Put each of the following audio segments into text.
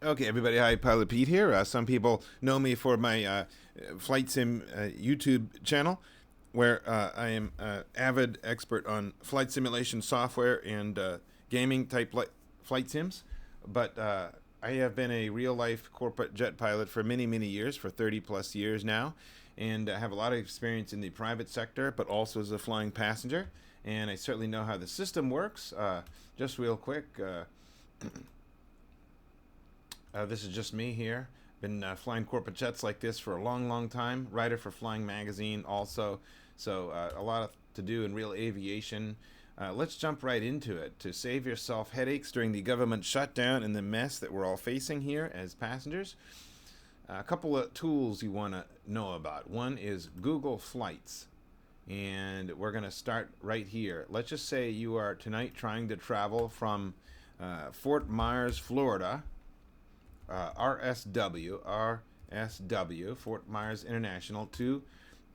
Okay, everybody. Hi, Pilot Pete here. Some people know me for my flight sim YouTube channel, where I am avid expert on flight simulation software and gaming type flight sims. But I have been a real life corporate jet pilot for many, many years, for 30 plus years now, and I have a lot of experience in the private sector, but also as a flying passenger. And I certainly know how the system works. Just real quick. This is just me here. Been flying corporate jets like this for a long, long time. Writer for Flying Magazine also. So a lot to do in real aviation. Let's jump right into it to save yourself headaches during the government shutdown and the mess that we're all facing here as passengers. A couple of tools you want to know about. One is Google Flights. And we're going to start right here. Let's just say you are tonight trying to travel from Fort Myers, Florida, RSW, Fort Myers International, to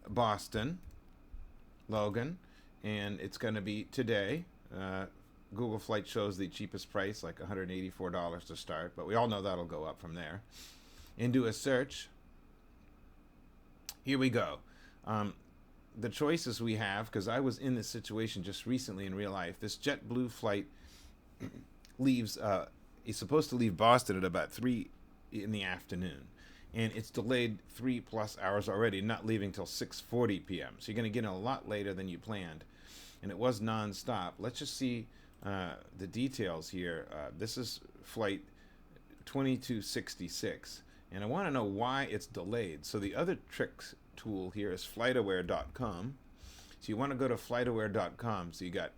Boston, Logan, and it's going to be today. Google Flight shows the cheapest price, like $184 to start, but we all know that'll go up from there. And do a search. Here we go. The choices we have, because I was in this situation just recently in real life. This JetBlue flight leaves. He's supposed to leave Boston at about 3 in the afternoon, and it's delayed 3+ hours already, not leaving till 6:40 p.m. So you're going to get in a lot later than you planned, and it was nonstop. Let's just see the details here. This is flight 2266, and I want to know why it's delayed. So the other tricks tool here is flightaware.com. So you want to go to flightaware.com. So you got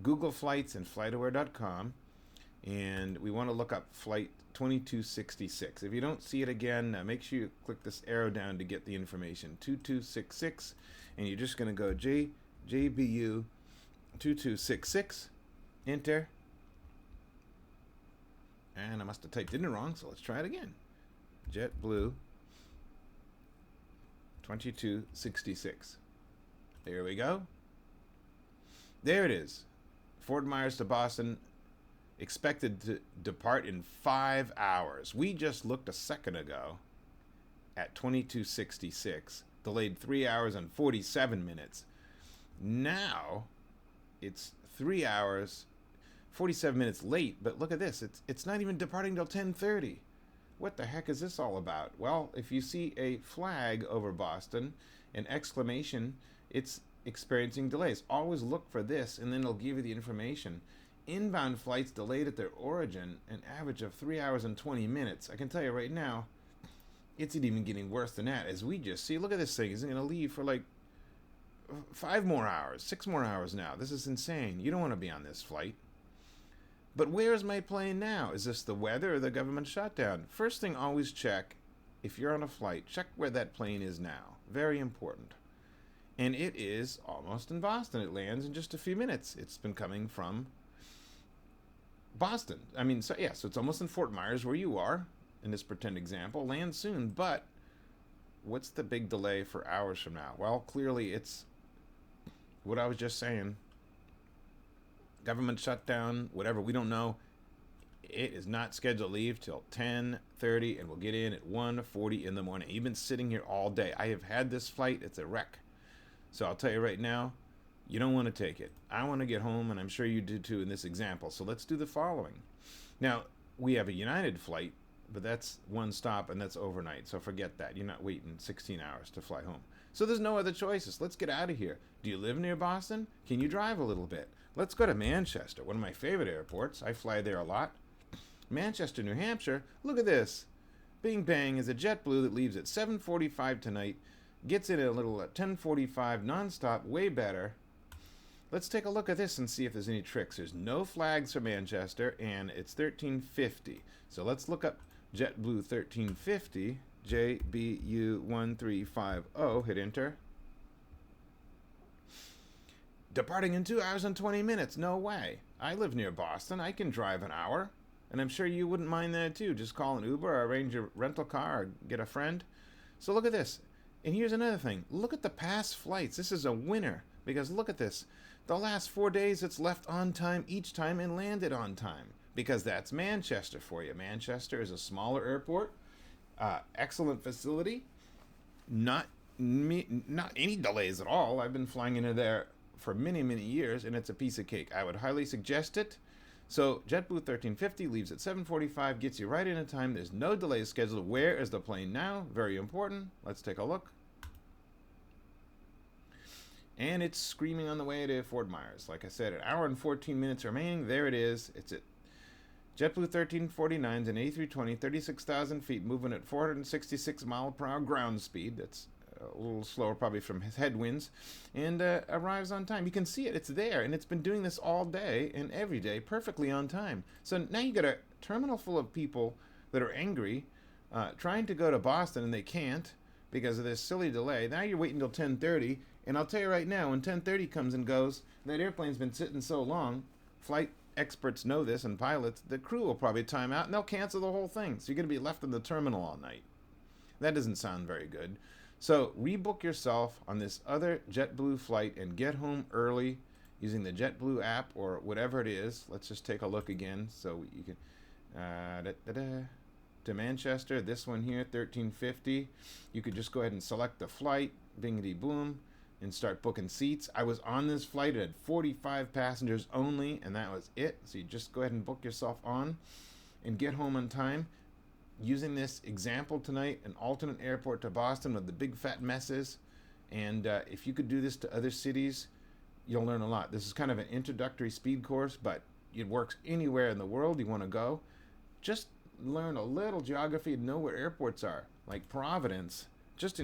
Google Flights and flightaware.com. And we want to look up flight 2266. If you don't see it again, make sure you click this arrow down to get the information. 2266, and you're just going to go JBU 2266, enter. And I must have typed it in wrong, so let's try it again. JetBlue 2266. There we go. There it is. Fort Myers to Boston. Expected to depart in 5 hours. We just looked a second ago at 2266, delayed 3 hours and 47 minutes. Now it's 3 hours, 47 minutes late, but look at this. It's not even departing till 10:30. What the heck is this all about? Well, if you see a flag over Boston, an exclamation, it's experiencing delays. Always look for this, and then it'll give you the information. Inbound flights delayed at their origin, an average of 3 hours and 20 minutes. I can tell you right now, it's even getting worse than that. As we just see, look at this thing. It's going to leave for like 5 more hours, 6 more hours now. This is insane. You don't want to be on this flight. But where is my plane now? Is this the weather or the government shutdown? First thing, always check, if you're on a flight, check where that plane is now. Very important. And it is almost in Boston. It lands in just a few minutes. It's been coming from Boston. So it's almost in Fort Myers where you are in this pretend example. Land soon, but what's the big delay for hours from now? Well, clearly it's what I was just saying. Government shutdown, whatever, we don't know. It is not scheduled to leave till 10:30, and we'll get in at 1:40 in the morning. You've been sitting here all day. I have had this flight. It's a wreck. So I'll tell you right now, you don't want to take it. I want to get home, and I'm sure you do too in this example. So let's do the following. Now, we have a United flight, but that's one stop, and that's overnight. So forget that. You're not waiting 16 hours to fly home. So there's no other choices. Let's get out of here. Do you live near Boston? Can you drive a little bit? Let's go to Manchester, one of my favorite airports. I fly there a lot. Manchester, New Hampshire. Look at this. Bing bang is a JetBlue that leaves at 7:45 tonight. Gets in at a little at 10:45 nonstop, way better. Let's take a look at this and see if there's any tricks. There's no flags for Manchester, and it's 1350. So let's look up JetBlue 1350, JBU1350, hit enter. Departing in 2 hours and 20 minutes, no way. I live near Boston, I can drive an hour, and I'm sure you wouldn't mind that too. Just call an Uber or arrange a rental car or get a friend. So look at this. And here's another thing. Look at the past flights. This is a winner, because look at this. The last 4 days it's left on time each time and landed on time. because that's Manchester for you. Manchester is a smaller airport, excellent facility, not any delays at all. I've been flying into there for many, many years, and it's a piece of cake. I would highly suggest it. So JetBlue 1350 leaves at 7:45, gets you right in time. There's no delays scheduled. Where is the plane now? Very important. Let's take a look. And it's screaming on the way to Fort Myers. Like I said, an hour and 14 minutes remaining. There it is. It's at JetBlue 1349 is an A320, 36,000 feet, moving at 466 mile per hour ground speed. That's a little slower probably from headwinds, and arrives on time. You can see it. It's there, and it's been doing this all day and every day perfectly on time. So now you got a terminal full of people that are angry, trying to go to Boston, and they can't because of this silly delay. Now you're waiting until 10:30, and I'll tell you right now, when 10:30 comes and goes, that airplane's been sitting so long, flight experts know this, and pilots, the crew will probably time out, and they'll cancel the whole thing. So you're going to be left in the terminal all night. That doesn't sound very good. So rebook yourself on this other JetBlue flight and get home early using the JetBlue app or whatever it is. Let's just take a look again so you can to Manchester. This one here, 1350. You could just go ahead and select the flight, bingity boom, and start booking seats. I was on this flight. It had 45 passengers only, and that was it. So you just go ahead and book yourself on and get home on time. Using this example tonight, an alternate airport to Boston with the big fat messes. And if you could do this to other cities, you'll learn a lot. This is kind of an introductory speed course, but it works anywhere in the world you want to go. Just learn a little geography and know where airports are. Like Providence, just in